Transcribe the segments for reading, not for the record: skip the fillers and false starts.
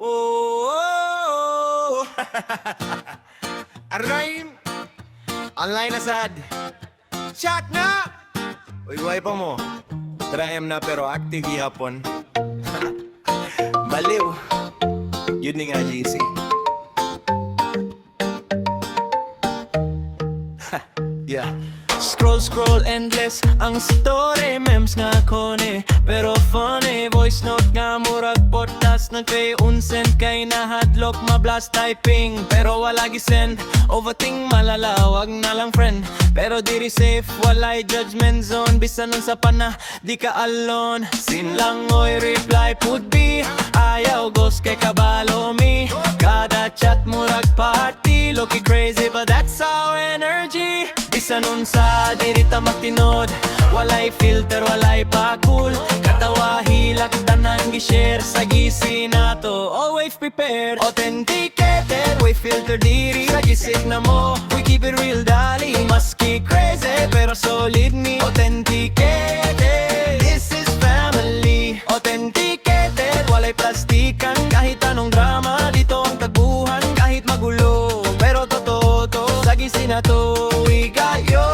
Oh, Arrain, online na sad. Chat na! Uy, wipe mo. Tryam na pero active hapon. Baliw. Yun ni nga, GC. Yeah. Scroll endless ang story, memes nga kone pero funny, voice note nga murag podcast nagpay unsend kay nahadlok mablast typing pero wala gisend, overthink malalawag na lang friend pero diri safe, walay judgment zone bisan nun sa pana, di ka alone sin lang oy reply pud be ayaw ghost kay kabalo me kada chat murag party, look crazy but that's our energy bisan nun sa diri ta matinod walay filter, walay pakul katawa hilak tanan gi-share sa gisi nato always prepared authenticated we filter diri sa gisig na mo we keep it real dali maski crazy pero solid ni authenticated this is family authenticated walay plastikan kahit anong drama dito ang tagbuhan kahit magulo pero totoo to sa gisi na to we got you.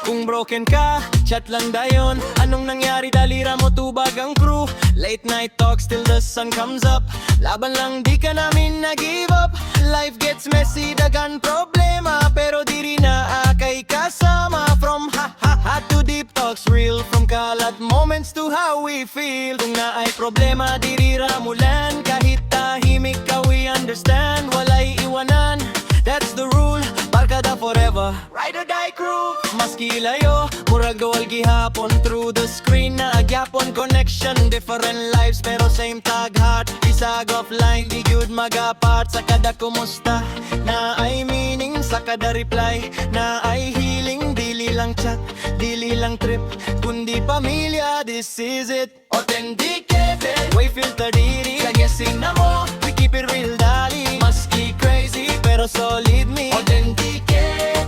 Kung broken ka, chat lang dayon anong nangyari dalira mo tubag ang crew late night talks till the sun comes up laban lang di ka namin nag-give up life gets messy dagan problema pero diri na kay kasama from ha ha ha to deep talks real from kalat moments to how we feel kung naay problema diri ramulan kahit tahimik ka we understand walay iwanan that's the rule barkada forever ride or die crew maski layo murag dual gihapon through the screen na agyapon connection different lives pero same tag heart isag offline di gyud magapart sa kada kumusta na ay meaning sa kada reply na ay healing dili lang chat dili lang trip kundi pamilya this is it authenticated we filter diri sa guessing na mo we keep it real dali maski crazy pero solid me authenticated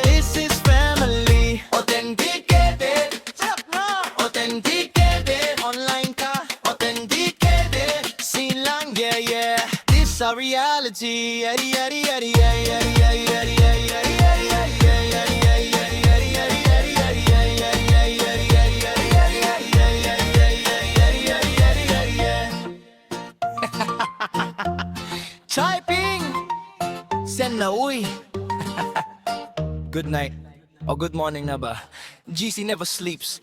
this is family authenticated authenticated online ka authenticated sin lang yeah yeah this our reality yari yari yari yari yari yari yari yari yari typing send na uy good night or good morning na ba GC never sleeps